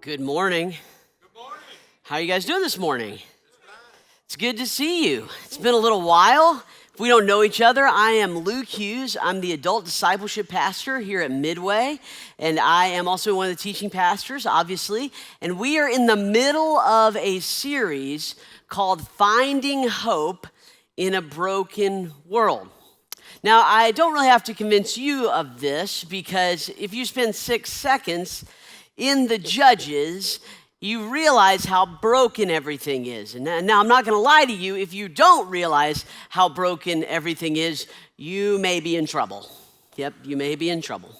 Good morning. Good morning. How are you guys doing this morning? It's good to see you. It's been a little while. If we don't know each other, I am Luke Hughes. I'm the adult discipleship pastor here at Midway, and I am also one of the teaching pastors, obviously. And we are in the middle of a series called Finding Hope in a Broken World. Now, I don't really have to convince you of this because if you spend 6 seconds in the Judges, you realize how broken everything is. And now I'm not going to lie to you. If you don't realize how broken everything is, you may be in trouble. Yep, you may be in trouble.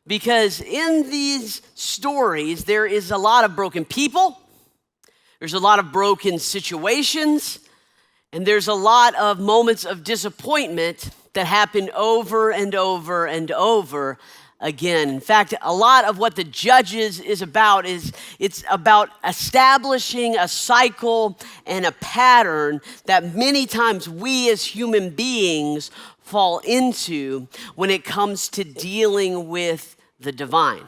Because in these stories, there is a lot of broken people, there's a lot of broken situations, and there's a lot of moments of disappointment that happen over and over and over again. In fact, a lot of what the Judges is about is it's about establishing a cycle and a pattern that many times we as human beings fall into when it comes to dealing with the divine.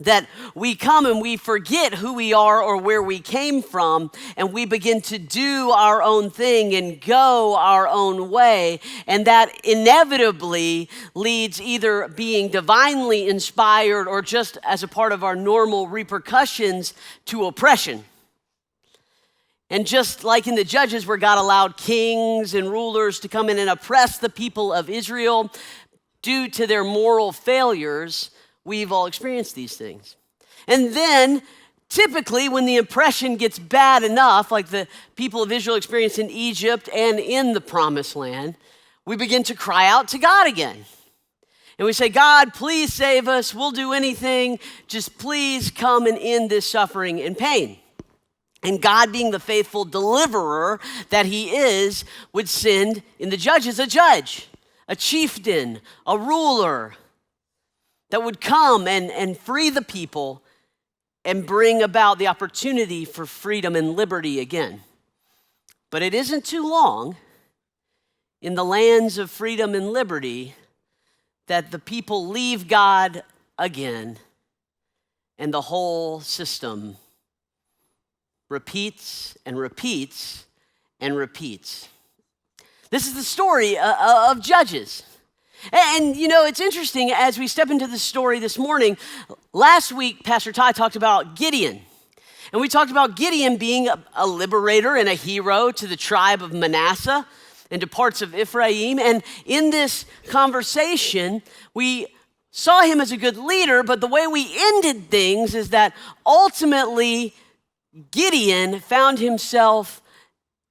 That we come and we forget who we are or where we came from, and we begin to do our own thing and go our own way, and that inevitably leads either being divinely inspired or just as a part of our normal repercussions to oppression. And just like in the Judges where God allowed kings and rulers to come in and oppress the people of Israel due to their moral failures, we've all experienced these things. And then, typically, when the oppression gets bad enough, like the people of Israel experienced in Egypt and in the Promised Land, we begin to cry out to God again. And we say, God, please save us. We'll do anything. Just please come and end this suffering and pain. And God, being the faithful deliverer that he is, would send in the Judges a judge, a chieftain, a ruler, that would come and free the people and bring about the opportunity for freedom and liberty again. But it isn't too long in the lands of freedom and liberty that the people leave God again, and the whole system repeats and repeats and repeats. This is the story of Judges. And you know, it's interesting as we step into the story this morning. Last week, Pastor Ty talked about Gideon. And we talked about Gideon being a liberator and a hero to the tribe of Manasseh and to parts of Ephraim. And in this conversation, we saw him as a good leader, but the way we ended things is that ultimately Gideon found himself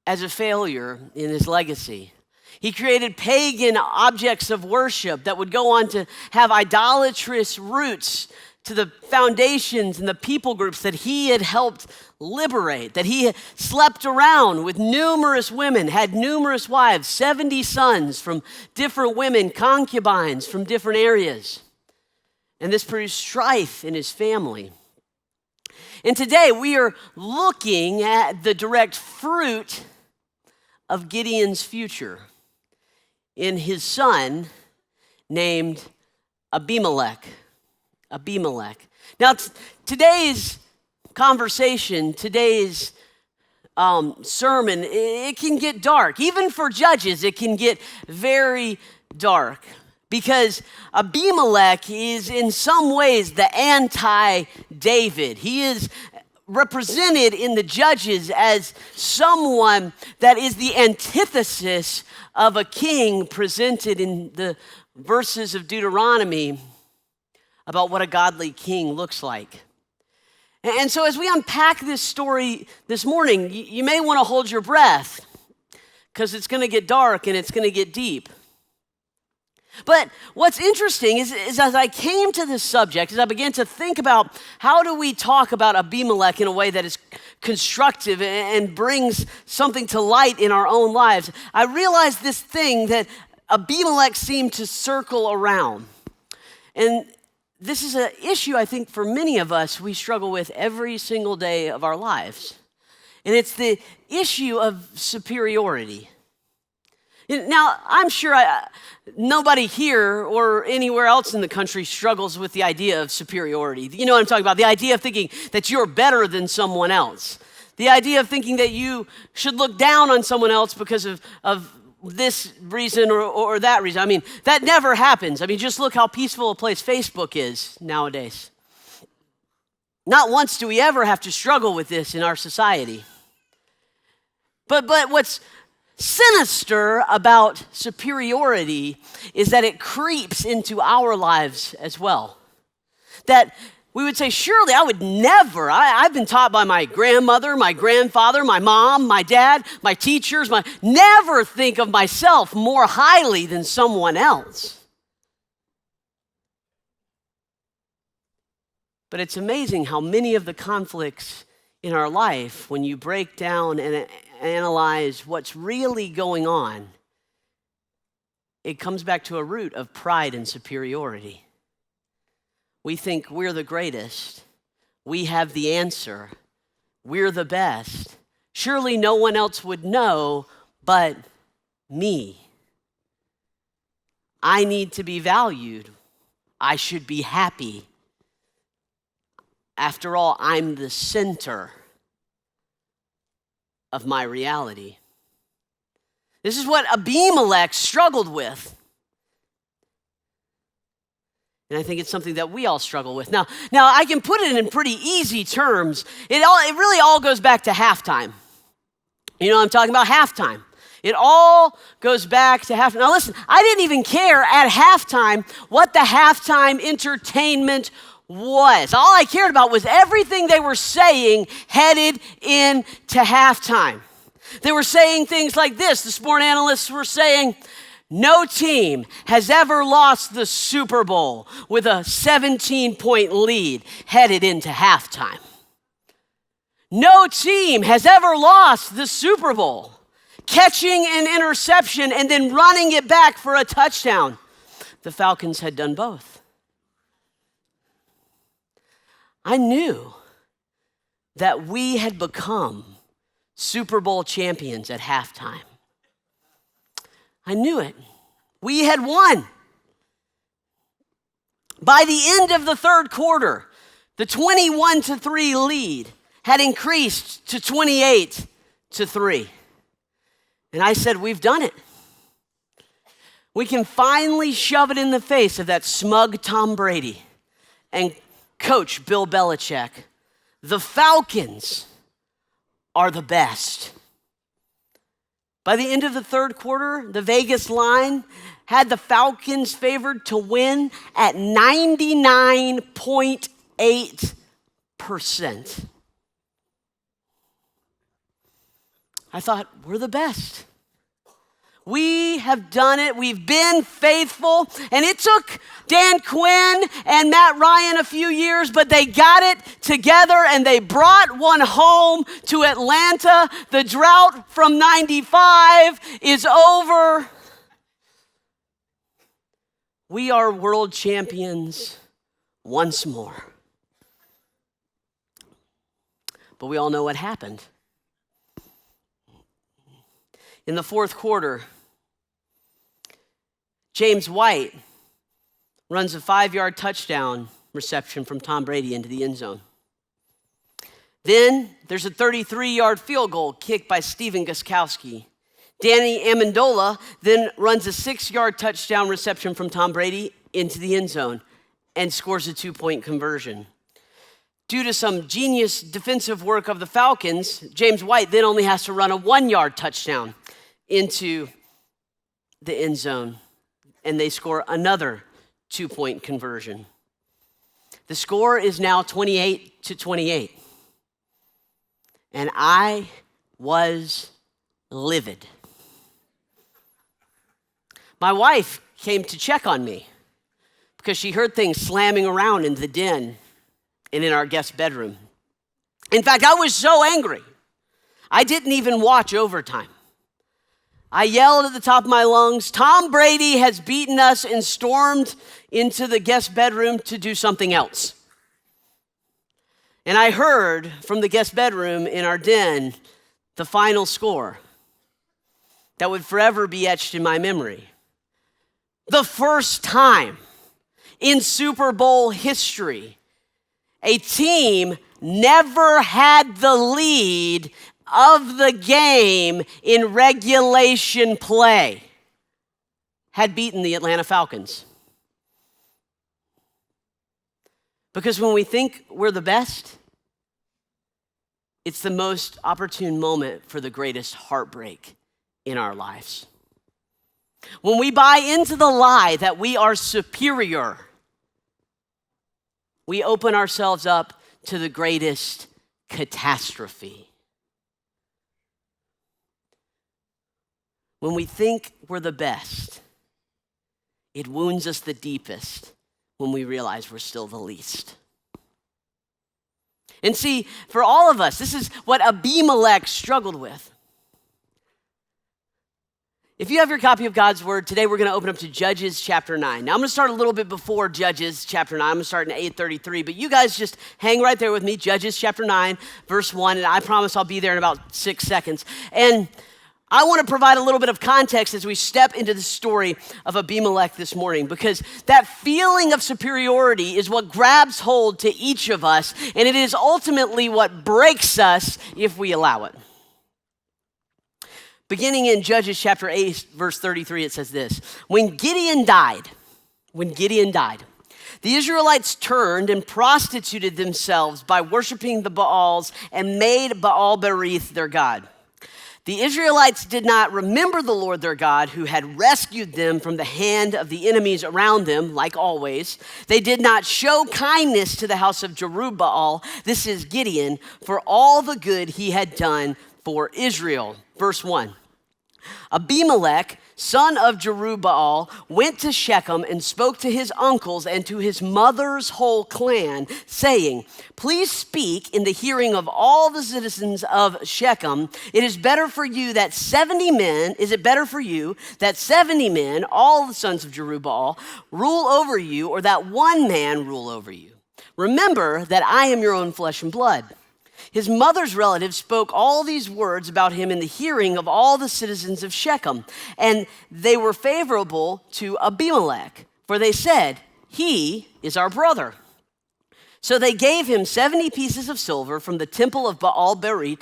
as a failure in his legacy. He created pagan objects of worship that would go on to have idolatrous roots to the foundations and the people groups that he had helped liberate, that he slept around with numerous women, had numerous wives, 70 sons from different women, concubines from different areas. And this produced strife in his family. And today we are looking at the direct fruit of Gideon's future in his son named Abimelech. Now, today's conversation, today's sermon, it can get dark. Even for Judges, it can get very dark because Abimelech is in some ways the anti-David. He is represented in the Judges as someone that is the antithesis of a king presented in the verses of Deuteronomy about what a godly king looks like. And so as we unpack this story this morning, you may want to hold your breath because it's going to get dark and it's going to get deep. But what's interesting is as I came to this subject, as I began to think about how do we talk about Abimelech in a way that is constructive and brings something to light in our own lives, I realized this thing that Abimelech seemed to circle around. And this is an issue I think for many of us we struggle with every single day of our lives. And it's the issue of superiority. Now, I'm sure nobody here or anywhere else in the country struggles with the idea of superiority. You know what I'm talking about? The idea of thinking that you're better than someone else. The idea of thinking that you should look down on someone else because of this reason or that reason. I mean, that never happens. I mean, just look how peaceful a place Facebook is nowadays. Not once do we ever have to struggle with this in our society. But what's sinister about superiority is that it creeps into our lives as well. That we would say, surely I would never, I've been taught by my grandmother, my grandfather, my mom, my dad, my teachers, never think of myself more highly than someone else. But it's amazing how many of the conflicts in our life, when you break down and analyze what's really going on, it comes back to a root of pride and superiority. We think we're the greatest. We have the answer. We're the best. Surely no one else would know but me. I need to be valued. I should be happy. After all, I'm the center of my reality. This is what Abimelech struggled with. And I think it's something that we all struggle with. Now I can put it in pretty easy terms. It really all goes back to halftime. You know what I'm talking about? Halftime. It all goes back to halftime. Now listen, I didn't even care at halftime what the halftime entertainment was. All I cared about was everything they were saying headed into halftime. They were saying things like this. The sport analysts were saying, no team has ever lost the Super Bowl with a 17-point lead headed into halftime. No team has ever lost the Super Bowl catching an interception and then running it back for a touchdown. The Falcons had done both. I knew that we had become Super Bowl champions at halftime. I knew it. We had won. By the end of the third quarter, the 21-3 lead had increased to 28-3. And I said, we've done it. We can finally shove it in the face of that smug Tom Brady and Coach Bill Belichick. The Falcons are the best. By the end of the third quarter, the Vegas line had the Falcons favored to win at 99.8%. I thought, we're the best. We have done it. We've been faithful. And it took Dan Quinn and Matt Ryan a few years, but they got it together and they brought one home to Atlanta. The drought from 95 is over. We are world champions once more. But we all know what happened. In the fourth quarter, James White runs a 5-yard touchdown reception from Tom Brady into the end zone. Then there's a 33-yard field goal kicked by Stephen Gostkowski. Danny Amendola then runs a 6-yard touchdown reception from Tom Brady into the end zone and scores a 2-point conversion. Due to some genius defensive work of the Falcons, James White then only has to run a 1-yard touchdown into the end zone, and they score another 2-point conversion. The score is now 28-28, and I was livid. My wife came to check on me because she heard things slamming around in the den and in our guest bedroom. In fact, I was so angry, I didn't even watch overtime. I yelled at the top of my lungs, Tom Brady has beaten us, and stormed into the guest bedroom to do something else. And I heard from the guest bedroom in our den the final score. that would forever be etched in my memory. The first time in Super Bowl history, a team never had the lead of the game in regulation play had beaten the Atlanta Falcons. Because when we think we're the best, it's the most opportune moment for the greatest heartbreak in our lives. When we buy into the lie that we are superior, we open ourselves up to the greatest catastrophe. When we think we're the best, it wounds us the deepest when we realize we're still the least. And see, for all of us, this is what Abimelech struggled with. If you have your copy of God's Word, today we're going to open up to Judges chapter 9. Now, I'm going to start a little bit before Judges chapter 9. I'm going to start in 8:33, but you guys just hang right there with me. Judges chapter 9, verse 1, and I promise I'll be there in about 6 seconds. And I want to provide a little bit of context as we step into the story of Abimelech this morning, because that feeling of superiority is what grabs hold to each of us, and it is ultimately what breaks us if we allow it. Beginning in Judges chapter 8, verse 33, it says this: When Gideon died, the Israelites turned and prostituted themselves by worshiping the Baals and made Baal-berith their god. The Israelites did not remember the Lord their God, who had rescued them from the hand of the enemies around them, like always. They did not show kindness to the house of Jerubbaal, this is Gideon, for all the good he had done for Israel. Verse 1. Abimelech, son of Jerubbaal, went to Shechem and spoke to his uncles and to his mother's whole clan, saying, Please speak in the hearing of all the citizens of Shechem. It is better for you that 70 men, all the sons of Jerubbaal, rule over you, or that one man rule over you? Remember that I am your own flesh and blood. His mother's relatives spoke all these words about him in the hearing of all the citizens of Shechem, and they were favorable to Abimelech, for they said, He is our brother. So they gave him 70 pieces of silver from the temple of Baal-berith.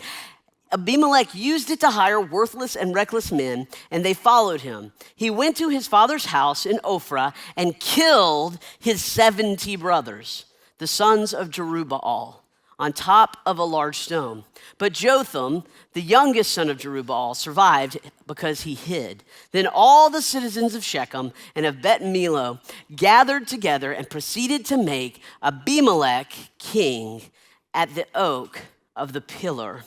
Abimelech used it to hire worthless and reckless men, and they followed him. He went to his father's house in Ophrah and killed his 70 brothers, the sons of Jerubbaal, on top of a large stone. But Jotham, the youngest son of Jerubbaal, survived because he hid. Then all the citizens of Shechem and of Bet Millo gathered together and proceeded to make Abimelech king at the oak of the pillar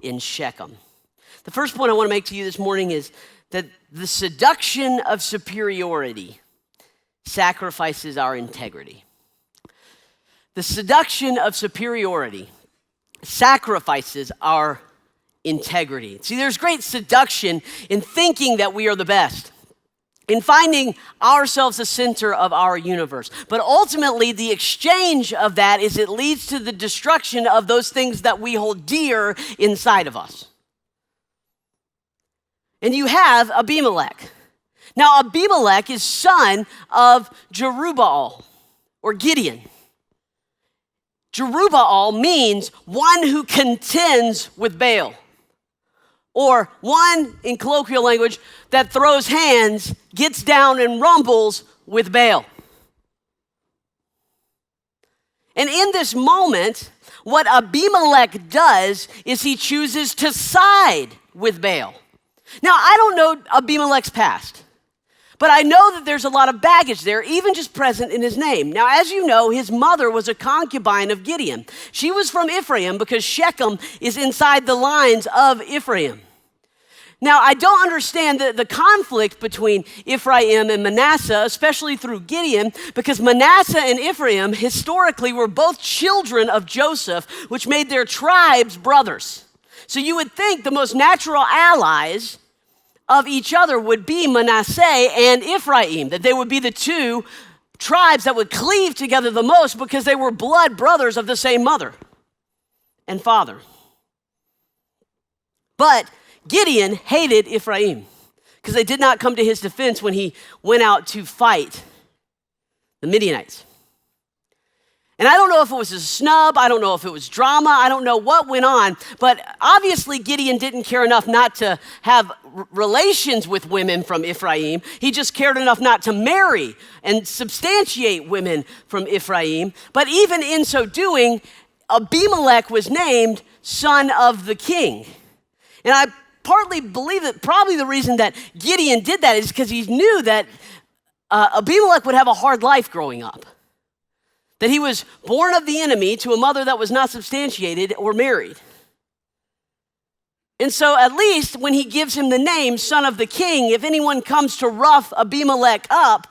in Shechem. The first point I want to make to you this morning is that the seduction of superiority sacrifices our integrity. The seduction of superiority sacrifices our integrity. See, there's great seduction in thinking that we are the best, in finding ourselves the center of our universe. But ultimately, the exchange of that is it leads to the destruction of those things that we hold dear inside of us. And you have Abimelech. Now, Abimelech is son of Jerubbaal, or Gideon. Jerubbaal means one who contends with Baal, or one, in colloquial language, that throws hands, gets down and rumbles with Baal. And in this moment, what Abimelech does is he chooses to side with Baal. Now, I don't know Abimelech's past, but I know that there's a lot of baggage there, even just present in his name. Now, as you know, his mother was a concubine of Gideon. She was from Ephraim because Shechem is inside the lines of Ephraim. Now, I don't understand the conflict between Ephraim and Manasseh, especially through Gideon, because Manasseh and Ephraim historically were both children of Joseph, which made their tribes brothers. So you would think the most natural allies of each other would be Manasseh and Ephraim, that they would be the two tribes that would cleave together the most because they were blood brothers of the same mother and father. But Gideon hated Ephraim. because they did not come to his defense when he went out to fight the Midianites. And I don't know if it was a snub, I don't know if it was drama, I don't know what went on, but obviously Gideon didn't care enough not to have relations with women from Ephraim. He just cared enough not to marry and substantiate women from Ephraim. But even in so doing, Abimelech was named son of the king. And I partly believe that probably the reason that Gideon did that is because he knew that Abimelech would have a hard life growing up. That he was born of the enemy to a mother that was not substantiated or married. And so at least when he gives him the name son of the king, if anyone comes to rough Abimelech up,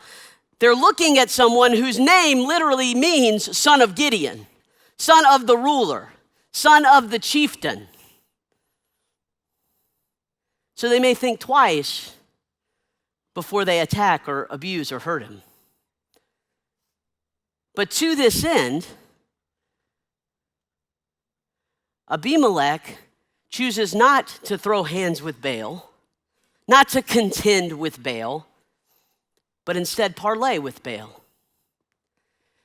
they're looking at someone whose name literally means son of Gideon, son of the ruler, son of the chieftain. So they may think twice before they attack or abuse or hurt him. But to this end, Abimelech chooses not to throw hands with Baal, not to contend with Baal, but instead parlay with Baal.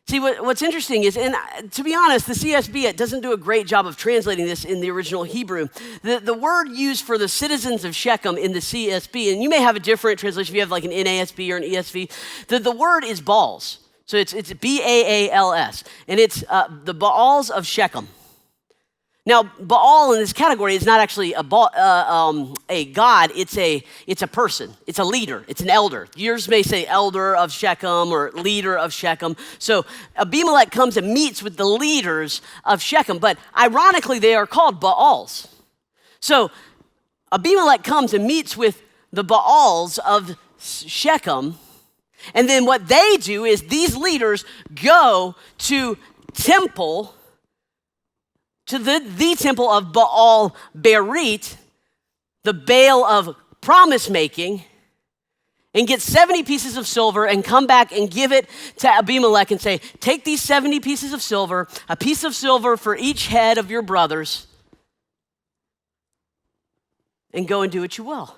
See, what's interesting is, and to be honest, the CSB, it doesn't do a great job of translating this in the original Hebrew. The word used for the citizens of Shechem in the CSB, and you may have a different translation if you have like an NASB or an ESV, the word is Baals. So it's B-A-A-L-S, and it's the Baals of Shechem. Now, Baal in this category is not actually a god, it's a person, it's a leader, it's an elder. Yours may say elder of Shechem or leader of Shechem. So Abimelech comes and meets with the leaders of Shechem, but ironically they are called Baals. So Abimelech comes and meets with the Baals of Shechem, and then what they do is these leaders go to temple, to the temple of Baal Berit, the Baal of promise making, and get 70 pieces of silver and come back and give it to Abimelech and say, take these 70 pieces of silver, a piece of silver for each head of your brothers, and go and do what you will.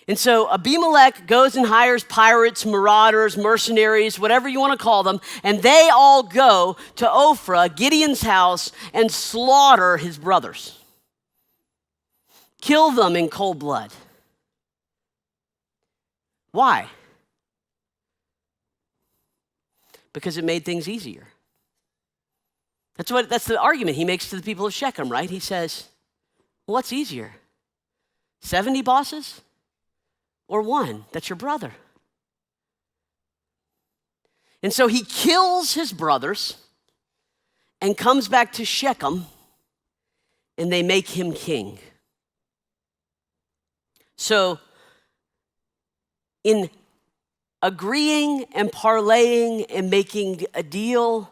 And so Abimelech goes and hires pirates, marauders, mercenaries, whatever you want to call them, and they all go to Ophrah, Gideon's house, and slaughter his brothers. Kill them in cold blood. Why? Because it made things easier. That's the argument he makes to the people of Shechem, right? He says, well, what's easier? 70 bosses? Or one that's your brother? And so he kills his brothers and comes back to Shechem, and they make him king. So in agreeing and parlaying and making a deal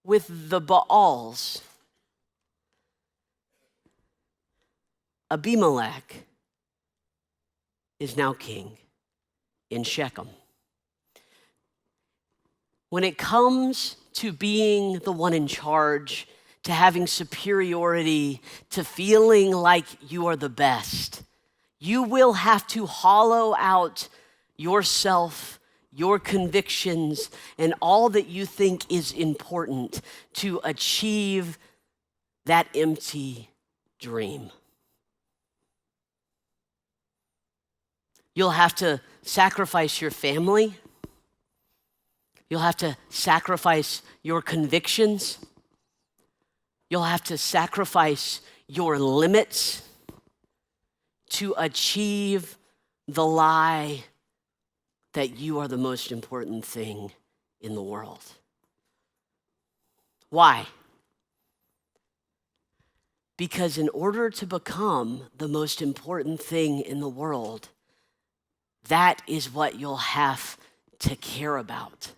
with the Baals, Abimelech is now king in Shechem. When it comes to being the one in charge, to having superiority, to feeling like you are the best, you will have to hollow out yourself, your convictions, and all that you think is important to achieve that empty dream. You'll have to sacrifice your family. You'll have to sacrifice your convictions. You'll have to sacrifice your limits to achieve the lie that you are the most important thing in the world. Why? Because in order to become the most important thing in the world, that is what you'll have to care about.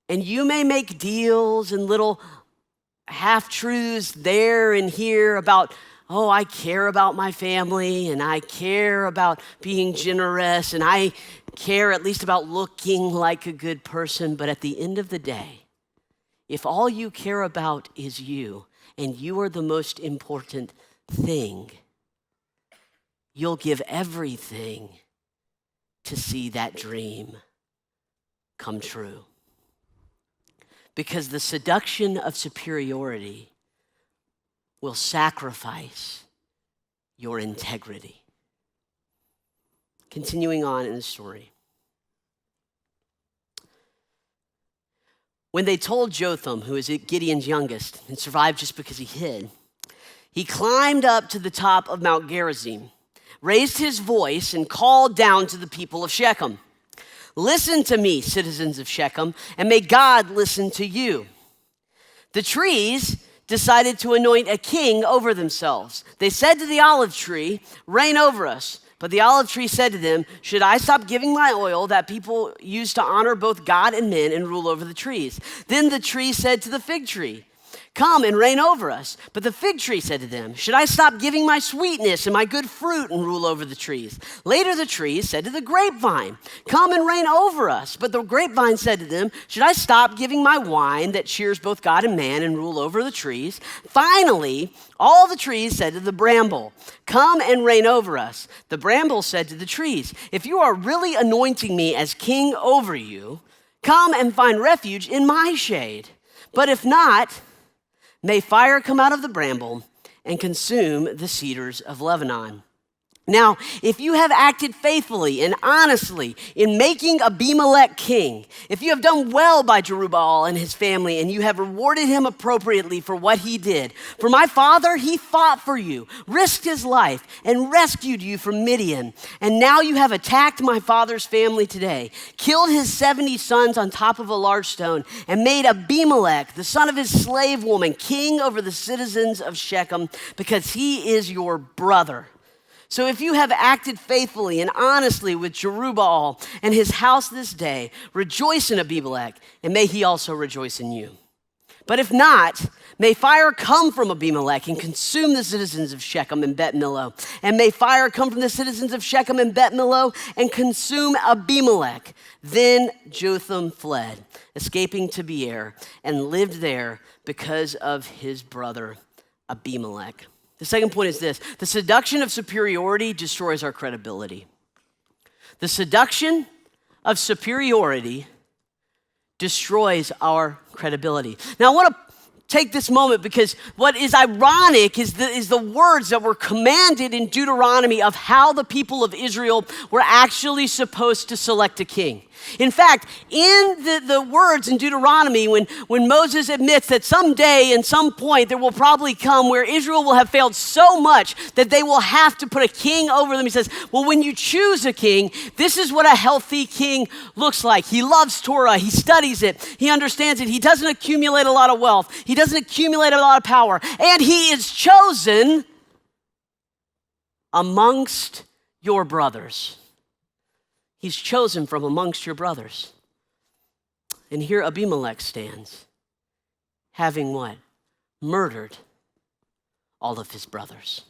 And you may make deals and little half-truths there and here about, oh, I care about my family, and I care about being generous, and I care at least about looking like a good person. But at the end of the day, if all you care about is you, and you are the most important thing, you'll give everything to see that dream come true. Because the seduction of superiority will sacrifice your integrity. Continuing on in the story. When they told Jotham, who is Gideon's youngest and survived just because he hid, he climbed up to the top of Mount Gerizim, raised his voice, and called down to the people of Shechem. Listen to me, citizens of Shechem, and may God listen to you. The trees decided to anoint a king over themselves. They said to the olive tree, reign over us. But the olive tree said to them, should I stop giving my oil that people use to honor both God and men and rule over the trees? Then the tree said to the fig tree, come and reign over us. But the fig tree said to them, should I stop giving my sweetness and my good fruit and rule over the trees? Later the tree said to the grapevine, come and reign over us. But the grapevine said to them, should I stop giving my wine that cheers both God and man and rule over the trees? Finally, all the trees said to the bramble, come and reign over us. The bramble said to the trees, if you are really anointing me as king over you, come and find refuge in my shade. But if not, may fire come out of the bramble and consume the cedars of Lebanon. Now, if you have acted faithfully and honestly in making Abimelech king, if you have done well by Jerubbaal and his family, and you have rewarded him appropriately for what he did, for my father, he fought for you, risked his life, and rescued you from Midian. And now you have attacked my father's family today, killed his 70 sons on top of a large stone, and made Abimelech, the son of his slave woman, king over the citizens of Shechem, because he is your brother. So if you have acted faithfully and honestly with Jerubbaal and his house this day, rejoice in Abimelech, and may he also rejoice in you. But if not, may fire come from Abimelech and consume the citizens of Shechem and Bet Millo. And may fire come from the citizens of Shechem and Bet Millo and consume Abimelech. Then Jotham fled, escaping to Beer, and lived there because of his brother Abimelech. The second point is this: the seduction of superiority destroys our credibility. The seduction of superiority destroys our credibility. Now, I want to take this moment because what is ironic is the words that were commanded in Deuteronomy of how the people of Israel were actually supposed to select a king. In fact, in the words in Deuteronomy, when Moses admits that someday and some point there will probably come where Israel will have failed so much that they will have to put a king over them, he says, well, when you choose a king, this is what a healthy king looks like. He loves Torah. He studies it. He understands it. He doesn't accumulate a lot of wealth. He doesn't accumulate a lot of power. And he is chosen amongst your brothers. He's chosen from amongst your brothers. And here Abimelech stands, having what? Murdered all of his brothers.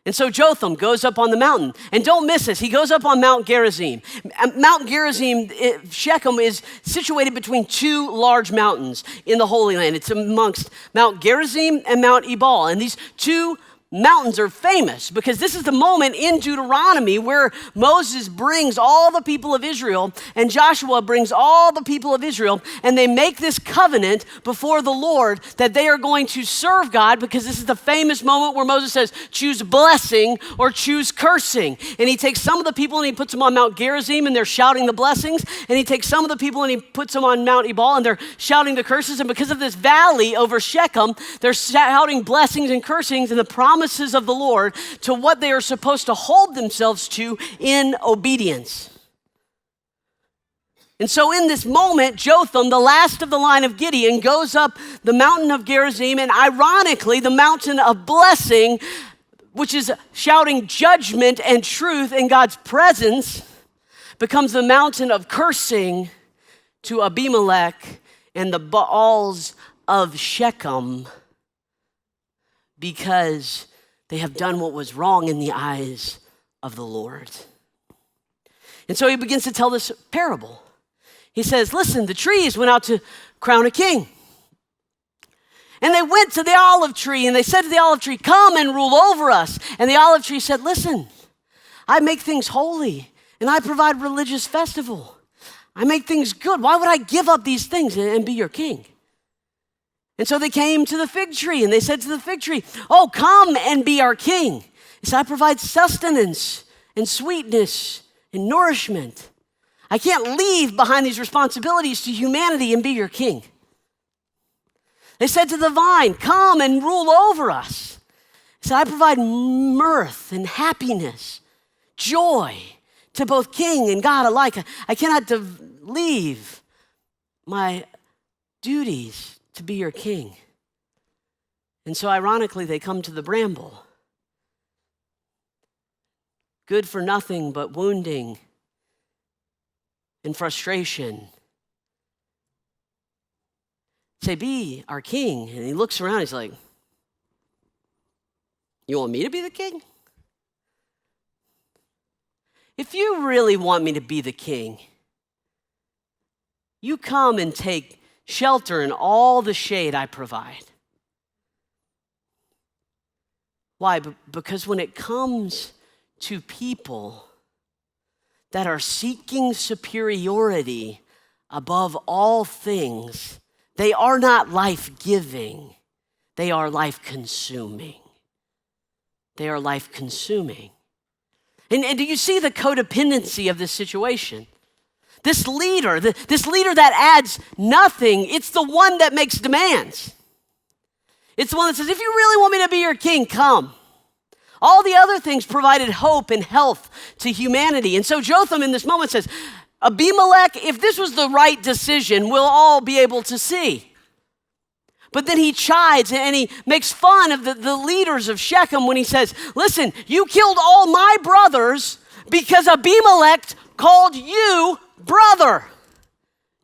And so Jotham goes up on the mountain. And don't miss this, he goes up on Mount Gerizim. Mount Gerizim, Shechem, is situated between two large mountains in the Holy Land. It's amongst Mount Gerizim and Mount Ebal. And these two mountains are famous because this is the moment in Deuteronomy where Moses brings all the people of Israel and Joshua brings all the people of Israel, and they make this covenant before the Lord that they are going to serve God, because this is the famous moment where Moses says, choose blessing or choose cursing. And he takes some of the people and he puts them on Mount Gerizim and they're shouting the blessings, and he takes some of the people and he puts them on Mount Ebal and they're shouting the curses. And because of this valley over Shechem, they're shouting blessings and cursings and the promises of the Lord to what they are supposed to hold themselves to in obedience. And so in this moment, Jotham, the last of the line of Gideon, goes up the mountain of Gerizim, and ironically, the mountain of blessing, which is shouting judgment and truth in God's presence, becomes the mountain of cursing to Abimelech and the Baals of Shechem, because they have done what was wrong in the eyes of the Lord. And so he begins to tell this parable. He says, listen, the trees went out to crown a king. And they went to the olive tree and they said to the olive tree, come and rule over us. And the olive tree said, listen, I make things holy and I provide religious festival. I make things good. Why would I give up these things and be your king? And so they came to the fig tree and they said to the fig tree, oh, come and be our king. He said, I provide sustenance and sweetness and nourishment. I can't leave behind these responsibilities to humanity and be your king. They said to the vine, come and rule over us. He said, I provide mirth and happiness, joy to both king and God alike. I cannot leave my duties to be your king. And so ironically, they come to the bramble. Good for nothing but wounding and frustration. Say, be our king. And he looks around, he's like, you want me to be the king? If you really want me to be the king, you come and take shelter in all the shade I provide. Why? Because when it comes to people that are seeking superiority above all things, they are not life-giving. They are life-consuming. They are life-consuming. And do you see the codependency of this situation? This leader that adds nothing, it's the one that makes demands. It's the one that says, if you really want me to be your king, come. All the other things provided hope and health to humanity. And so Jotham in this moment says, Abimelech, if this was the right decision, we'll all be able to see. But then he chides and he makes fun of the leaders of Shechem when he says, listen, you killed all my brothers because Abimelech called you brother.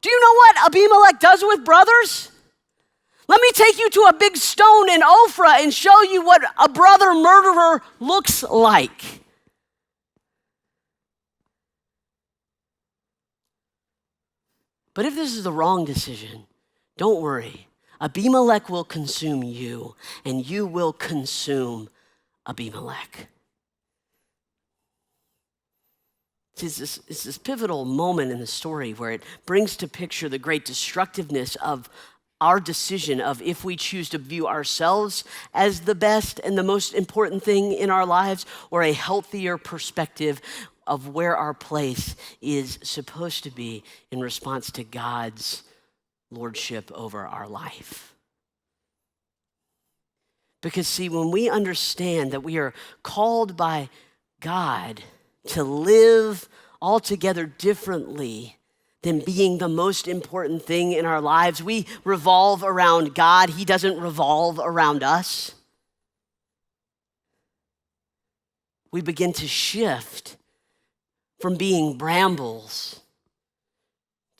Do you know what Abimelech does with brothers? Let me take you to a big stone in Ophrah and show you what a brother murderer looks like. But if this is the wrong decision, don't worry. Abimelech will consume you, and you will consume Abimelech. It's this pivotal moment in the story where it brings to picture the great destructiveness of our decision of if we choose to view ourselves as the best and the most important thing in our lives, or a healthier perspective of where our place is supposed to be in response to God's lordship over our life. Because see, when we understand that we are called by God to live altogether differently than being the most important thing in our lives, we revolve around God. He doesn't revolve around us. We begin to shift from being brambles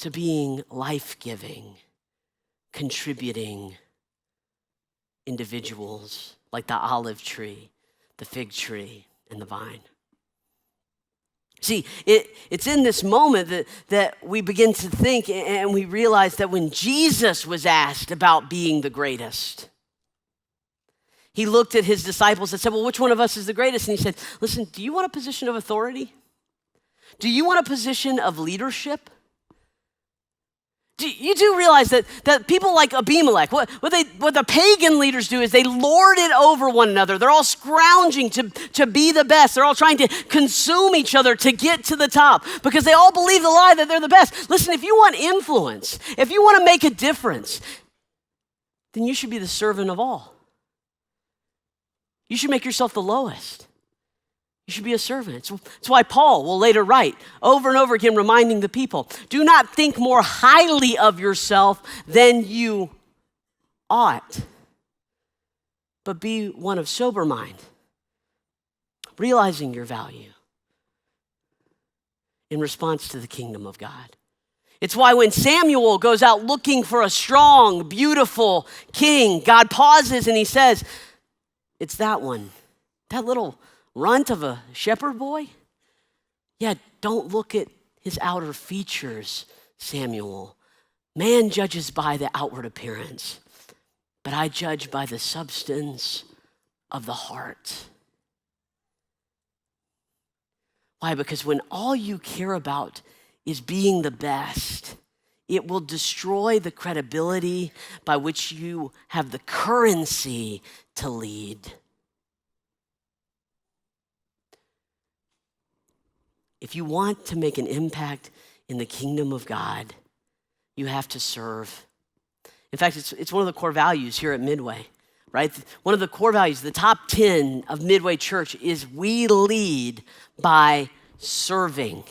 to being life-giving, contributing individuals like the olive tree, the fig tree, and the vine. See, it's in this moment that we begin to think and we realize that when Jesus was asked about being the greatest, he looked at his disciples and said, well, which one of us is the greatest? And he said, listen, do you want a position of authority? Do you want a position of leadership? You do realize that people like Abimelech, what the pagan leaders do is they lord it over one another. They're all scrounging to be the best. They're all trying to consume each other to get to the top because they all believe the lie that they're the best. Listen, if you want influence, if you want to make a difference, then you should be the servant of all. You should make yourself the lowest. You should be a servant. It's why Paul will later write over and over again, reminding the people, do not think more highly of yourself than you ought, but be one of sober mind, realizing your value in response to the kingdom of God. It's why when Samuel goes out looking for a strong, beautiful king, God pauses and he says, it's that one, that little runt of a shepherd boy? Yeah, don't look at his outer features, Samuel. Man judges by the outward appearance, but I judge by the substance of the heart. Why? Because when all you care about is being the best, it will destroy the credibility by which you have the currency to lead. If you want to make an impact in the kingdom of God, you have to serve. In fact, it's one of the core values here at Midway, right? One of the core values, the top 10 of Midway Church, is we lead by serving.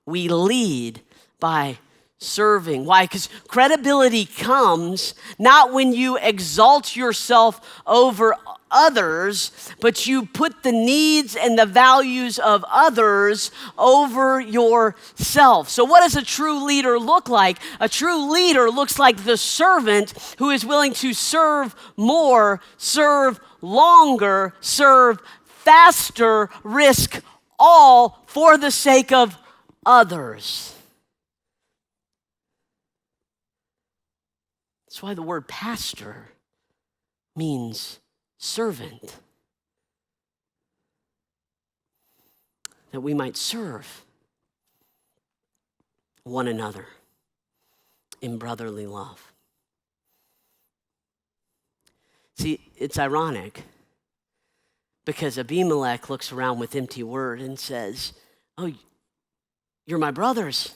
We lead by serving. Why? Because credibility comes not when you exalt yourself over others, but you put the needs and the values of others over yourself. So what does a true leader look like? A true leader looks like the servant who is willing to serve more, serve longer, serve faster, risk all for the sake of others. That's why the word pastor means servant. That we might serve one another in brotherly love. See, it's ironic because Abimelech looks around with empty word and says, "Oh, you're my brothers.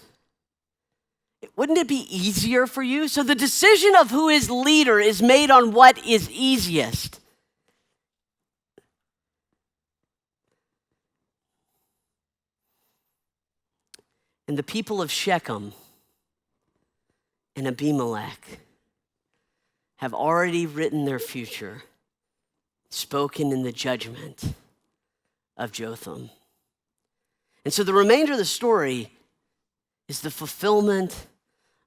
Wouldn't it be easier for you?" So the decision of who is leader is made on what is easiest. And the people of Shechem and Abimelech have already written their future, spoken in the judgment of Jotham. And so the remainder of the story is the fulfillment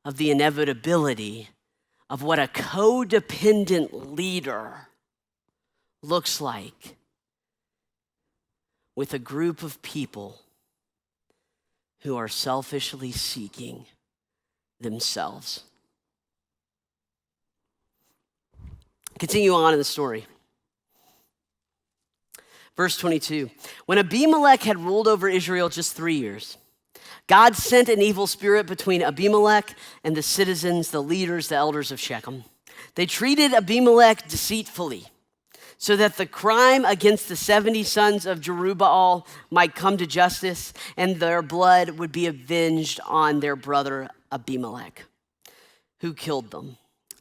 of the inevitability of what a codependent leader looks like with a group of people who are selfishly seeking themselves. Continue on in the story. Verse 22, when Abimelech had ruled over Israel just 3 years, God sent an evil spirit between Abimelech and the citizens, the leaders, the elders of Shechem. They treated Abimelech deceitfully, so that the crime against the 70 sons of Jerubbaal might come to justice, and their blood would be avenged on their brother Abimelech, who killed them,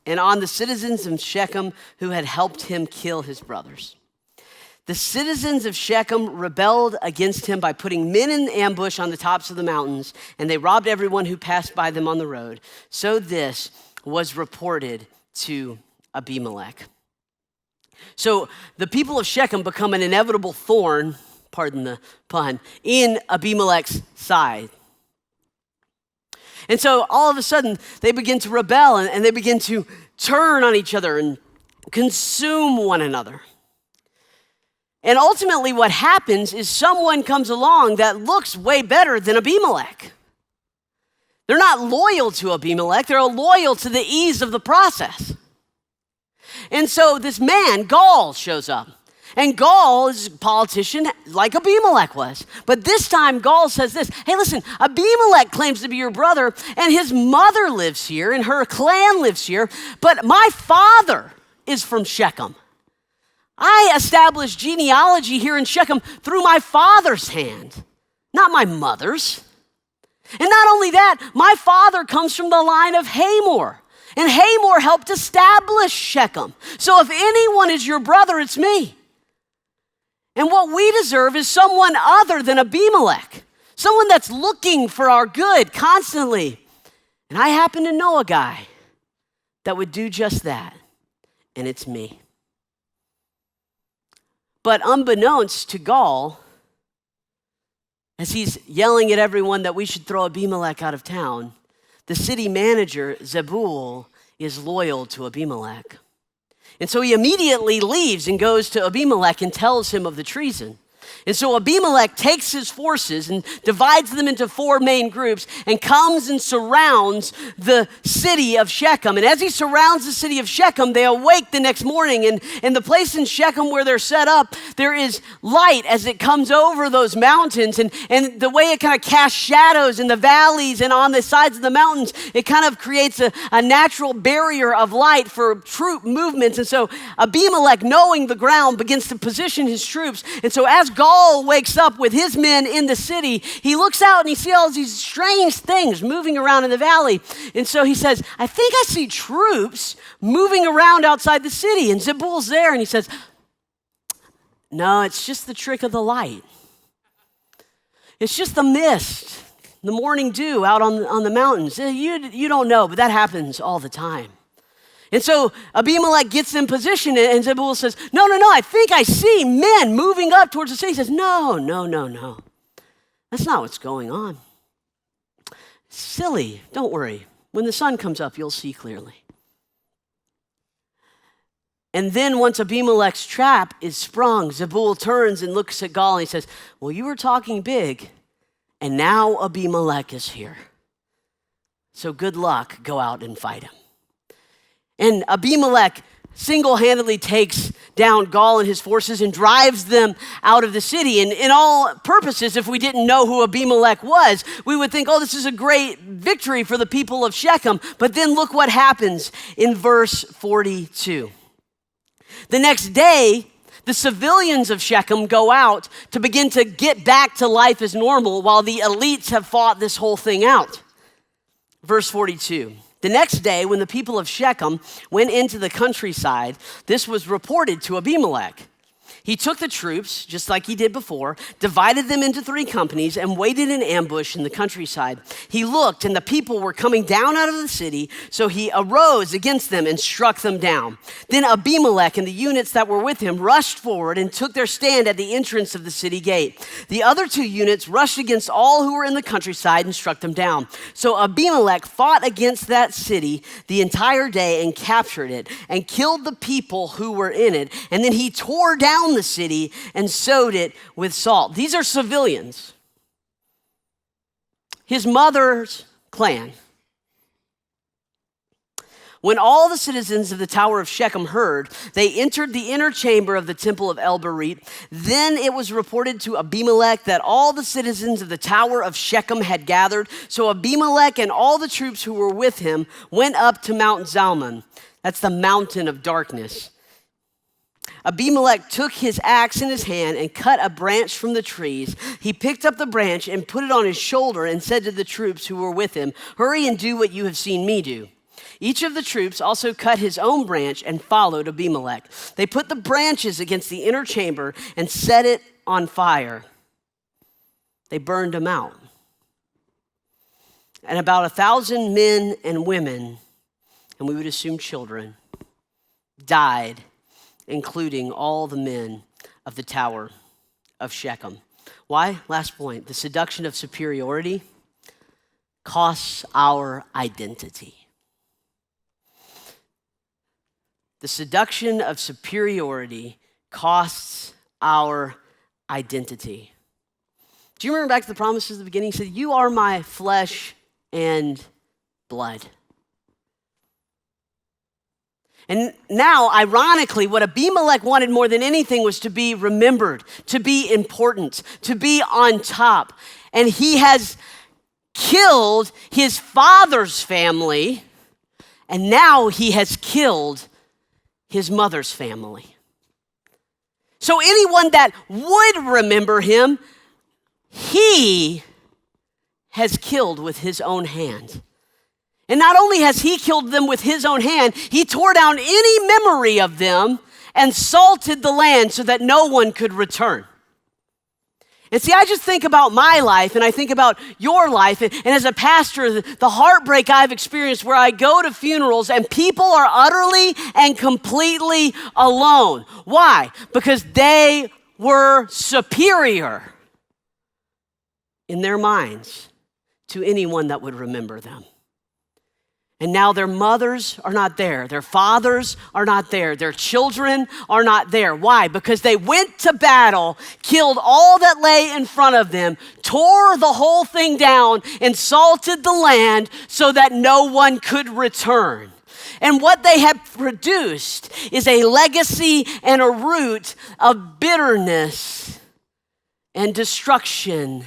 and on the citizens of Shechem who had helped him kill his brothers. The citizens of Shechem rebelled against him by putting men in ambush on the tops of the mountains, and they robbed everyone who passed by them on the road. So this was reported to Abimelech. So the people of Shechem become an inevitable thorn, pardon the pun, in Abimelech's side. And so all of a sudden, they begin to rebel and they begin to turn on each other and consume one another. And ultimately what happens is someone comes along that looks way better than Abimelech. They're not loyal to Abimelech, they're loyal to the ease of the process. And so this man, Gaul, shows up. And Gaul is a politician like Abimelech was. But this time Gaul says this, hey listen, Abimelech claims to be your brother and his mother lives here and her clan lives here, but my father is from Shechem. I established genealogy here in Shechem through my father's hand, not my mother's. And not only that, my father comes from the line of Hamor. And Hamor helped establish Shechem. So if anyone is your brother, it's me. And what we deserve is someone other than Abimelech, someone that's looking for our good constantly. And I happen to know a guy that would do just that, and it's me. But unbeknownst to Gaul, as he's yelling at everyone that we should throw Abimelech out of town, the city manager, Zebul, is loyal to Abimelech. And so he immediately leaves and goes to Abimelech and tells him of the treason. And so Abimelech takes his forces and divides them into 4 main groups and comes and surrounds the city of Shechem. And as he surrounds the city of Shechem, they awake the next morning. And in the place in Shechem where they're set up, there is light as it comes over those mountains. And the way it kind of casts shadows in the valleys and on the sides of the mountains, it kind of creates a natural barrier of light for troop movements. And so Abimelech, knowing the ground, begins to position his troops. And so as Gaul wakes up with his men in the city, he looks out and he sees all these strange things moving around in the valley. And so he says, I think I see troops moving around outside the city. And Zebul's there and he says, no, it's just the trick of the light. It's just the mist, the morning dew out on the mountains. You don't know, but that happens all the time. And so Abimelech gets in position and Zebul says, no, I think I see men moving up towards the city. He says, no. That's not what's going on. Silly, don't worry. When the sun comes up, you'll see clearly. And then once Abimelech's trap is sprung, Zebul turns and looks at Gaul and he says, well, you were talking big, and now Abimelech is here. So good luck, go out and fight him. And Abimelech single-handedly takes down Gaul and his forces and drives them out of the city. And in all purposes, if we didn't know who Abimelech was, we would think, oh, this is a great victory for the people of Shechem. But then look what happens in verse 42. The next day, the civilians of Shechem go out to begin to get back to life as normal while the elites have fought this whole thing out. Verse 42. The next day, when the people of Shechem went into the countryside, this was reported to Abimelech. He took the troops, just like he did before, divided them into 3 companies, and waited in ambush in the countryside. He looked, and the people were coming down out of the city, so he arose against them and struck them down. Then Abimelech and the units that were with him rushed forward and took their stand at the entrance of the city gate. The other 2 units rushed against all who were in the countryside and struck them down. So Abimelech fought against that city the entire day and captured it and killed the people who were in it. And then he tore down the city and sowed it with salt. These are civilians. His mother's clan. When all the citizens of the Tower of Shechem heard, they entered the inner chamber of the temple of El-Berit. Then it was reported to Abimelech that all the citizens of the Tower of Shechem had gathered. So Abimelech and all the troops who were with him went up to Mount Zalmon. That's the mountain of darkness. Abimelech took his axe in his hand and cut a branch from the trees. He picked up the branch and put it on his shoulder and said to the troops who were with him, hurry and do what you have seen me do. Each of the troops also cut his own branch and followed Abimelech. They put the branches against the inner chamber and set it on fire. They burned him out. And about 1,000 men and women, and we would assume children, died, including all the men of the Tower of Shechem. Why? Last point. The seduction of superiority costs our identity. The seduction of superiority costs our identity. Do you remember back to the promises at the beginning? He said, you are my flesh and blood. And now, ironically, what Abimelech wanted more than anything was to be remembered, to be important, to be on top. And he has killed his father's family, and now he has killed his mother's family. So anyone that would remember him, he has killed with his own hand. And not only has he killed them with his own hand, he tore down any memory of them and salted the land so that no one could return. And see, I just think about my life and I think about your life. And as a pastor, the heartbreak I've experienced where I go to funerals and people are utterly and completely alone. Why? Because they were superior in their minds to anyone that would remember them. And now their mothers are not there. Their fathers are not there. Their children are not there. Why? Because they went to battle, killed all that lay in front of them, tore the whole thing down, and salted the land so that no one could return. And what they have produced is a legacy and a root of bitterness and destruction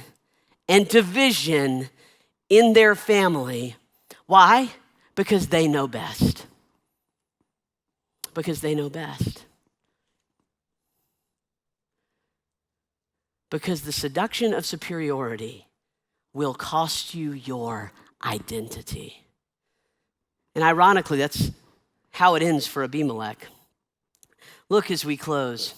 and division in their family. Why? Because they know best. Because they know best. Because the seduction of superiority will cost you your identity. And ironically, that's how it ends for Abimelech. Look as we close.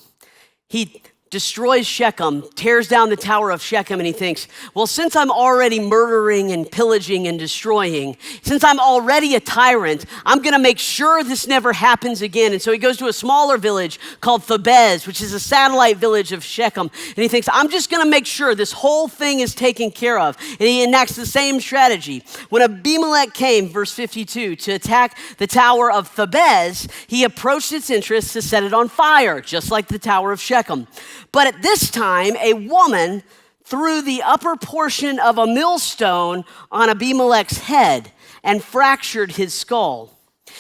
He destroys Shechem, tears down the tower of Shechem, and he thinks, well, since I'm already murdering and pillaging and destroying, since I'm already a tyrant, I'm gonna make sure this never happens again. And so he goes to a smaller village called Thebez, which is a satellite village of Shechem. And he thinks, I'm just gonna make sure this whole thing is taken care of. And he enacts the same strategy. When Abimelech came, verse 52, to attack the tower of Thebez, he approached its entrance to set it on fire, just like the tower of Shechem. But at this time, a woman threw the upper portion of a millstone on Abimelech's head and fractured his skull.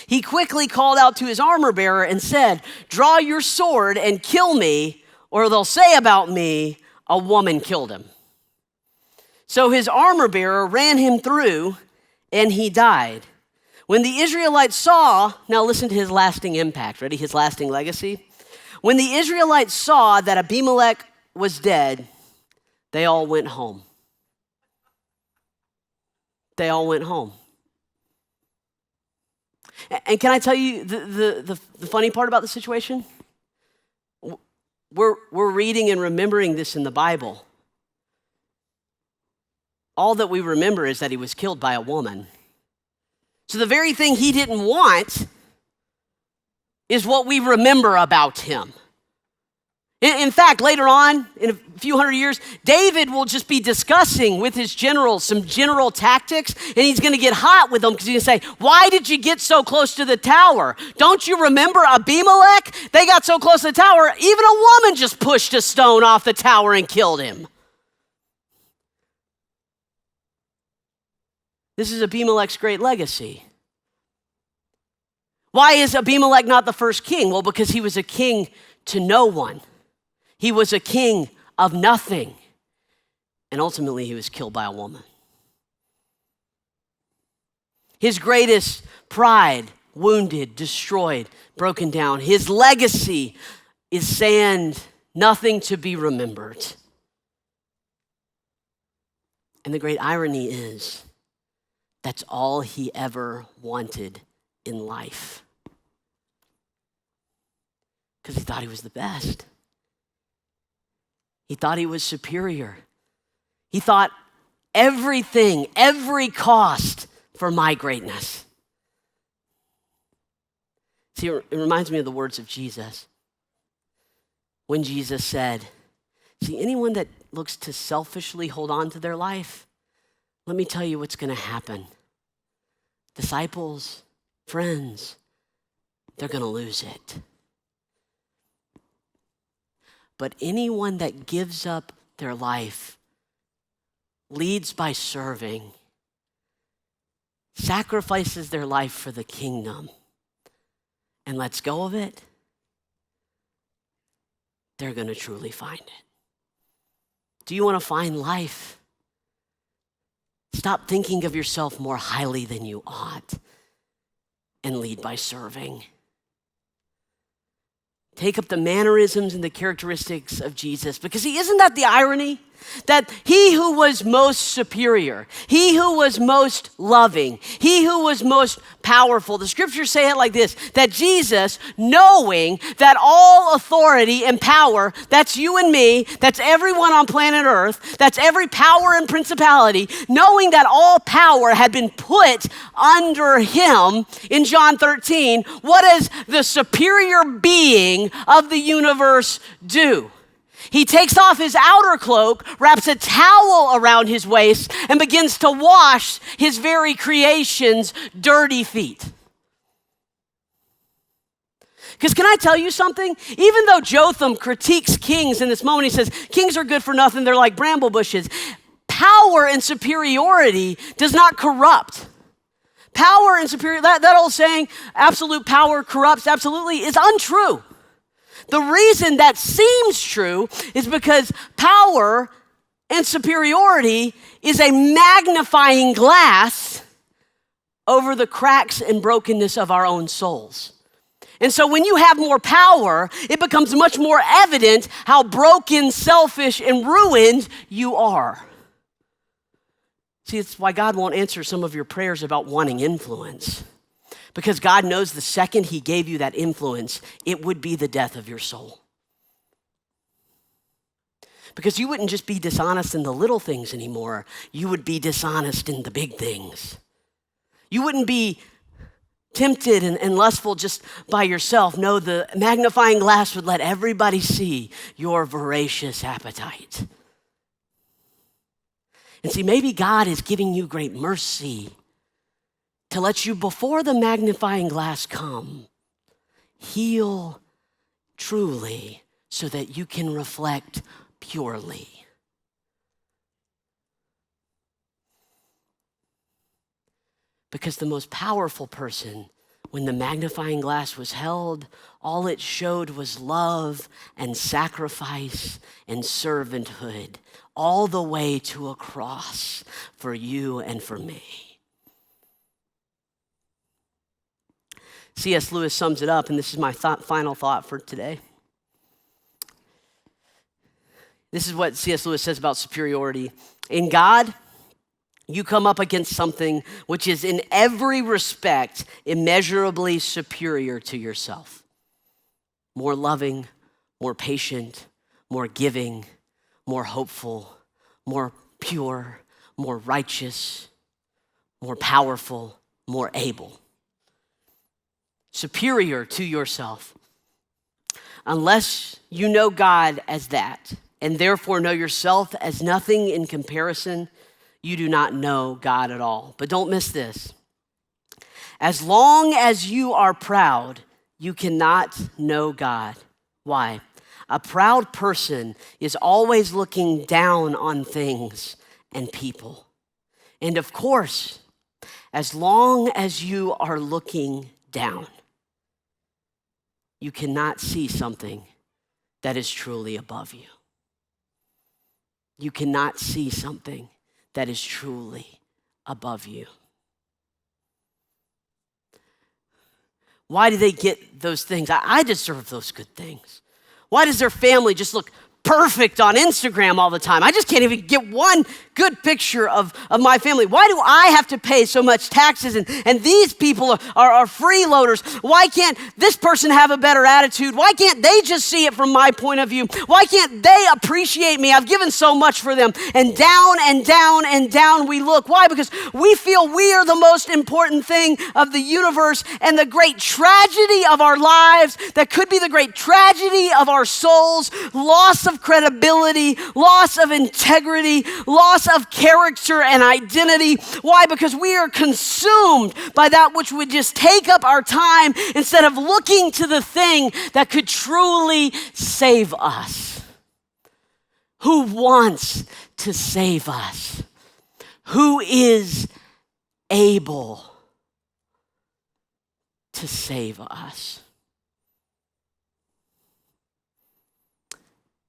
He quickly called out to his armor bearer and said, "Draw your sword and kill me, or they'll say about me, a woman killed him." So his armor bearer ran him through, and he died. When the Israelites saw, now listen to his lasting impact, ready? His lasting legacy. When the Israelites saw that Abimelech was dead, they all went home. They all went home. And can I tell you the funny part about the situation? We're reading and remembering this in the Bible. All that we remember is that he was killed by a woman. So the very thing he didn't want is what we remember about him. In fact, later on, in a few hundred years, David will just be discussing with his generals some general tactics, and he's gonna get hot with them because he's gonna say, why did you get so close to the tower? Don't you remember Abimelech? They got so close to the tower, even a woman just pushed a stone off the tower and killed him. This is Abimelech's great legacy. Why is Abimelech not the first king? Well, because he was a king to no one. He was a king of nothing. And ultimately, he was killed by a woman. His greatest pride, wounded, destroyed, broken down. His legacy is sand, nothing to be remembered. And the great irony is, that's all he ever wanted in life. Because he thought he was the best. He thought he was superior. He thought everything, every cost for my greatness. See, it reminds me of the words of Jesus. When Jesus said, see, anyone that looks to selfishly hold on to their life, let me tell you what's going to happen. Disciples, friends, they're going to lose it. But anyone that gives up their life, leads by serving, sacrifices their life for the kingdom, and lets go of it, they're going to truly find it. Do you want to find life? Stop thinking of yourself more highly than you ought and lead by serving. Take up the mannerisms and the characteristics of Jesus, because isn't that the irony? That he who was most superior, he who was most loving, he who was most powerful, the scriptures say it like this, that Jesus, knowing that all authority and power, that's you and me, that's everyone on planet Earth, that's every power and principality, knowing that all power had been put under him, in John 13, what does the superior being of the universe do? He takes off his outer cloak, wraps a towel around his waist, and begins to wash his very creation's dirty feet. Because can I tell you something? Even though Jotham critiques kings in this moment, he says, kings are good for nothing, they're like bramble bushes. Power and superiority does not corrupt. Power and superiority, that old saying, absolute power corrupts, absolutely, is untrue. The reason that seems true is because power and superiority is a magnifying glass over the cracks and brokenness of our own souls. And so when you have more power, it becomes much more evident how broken, selfish, and ruined you are. See, it's why God won't answer some of your prayers about wanting influence. Because God knows the second he gave you that influence, it would be the death of your soul. Because you wouldn't just be dishonest in the little things anymore, you would be dishonest in the big things. You wouldn't be tempted and lustful just by yourself. No, the magnifying glass would let everybody see your voracious appetite. And see, maybe God is giving you great mercy to let you, before the magnifying glass come, heal truly so that you can reflect purely. Because the most powerful person, when the magnifying glass was held, all it showed was love and sacrifice and servanthood, all the way to a cross for you and for me. C.S. Lewis sums it up, and this is my final thought for today. This is what C.S. Lewis says about superiority. In God, you come up against something which is in every respect immeasurably superior to yourself. More loving, more patient, more giving, more hopeful, more pure, more righteous, more powerful, more able. Superior to yourself. Unless you know God as that, and therefore know yourself as nothing in comparison, you do not know God at all. But don't miss this. As long as you are proud, you cannot know God. Why? A proud person is always looking down on things and people. And of course, as long as you are looking down, you cannot see something that is truly above you. You cannot see something that is truly above you. Why do they get those things? I deserve those good things. Why does their family just look perfect on Instagram all the time? I just can't even get one good picture of my family. Why do I have to pay so much taxes and these people are freeloaders? Why can't this person have a better attitude? Why can't they just see it from my point of view? Why can't they appreciate me? I've given so much for them. And down and down and down we look. Why? Because we feel we are the most important thing of the universe, and the great tragedy of our lives, that could be the great tragedy of our souls, loss of credibility, loss of integrity, loss of character and identity. Why? Because we are consumed by that which would just take up our time instead of looking to the thing that could truly save us. Who wants to save us? Who is able to save us?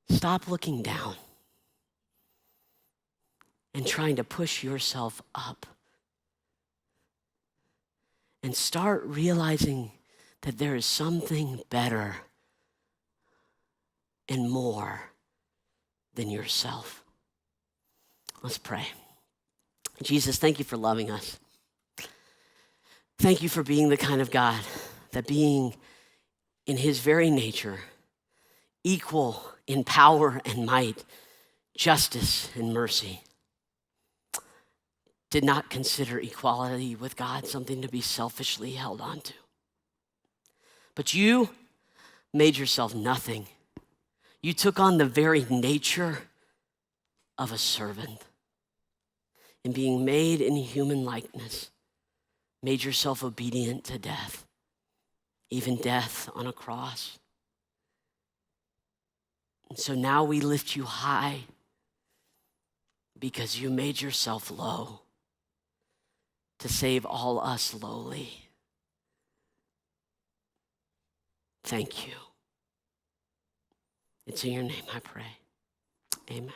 Stop looking down and trying to push yourself up. And start realizing that there is something better and more than yourself. Let's pray. Jesus, thank you for loving us. Thank you for being the kind of God that, being in his very nature, equal in power and might, justice and mercy, did not consider equality with God something to be selfishly held on to. But you made yourself nothing. You took on the very nature of a servant. And being made in human likeness, made yourself obedient to death, even death on a cross. And so now we lift you high because you made yourself low to save all us lowly. Thank you. It's in your name I pray. Amen.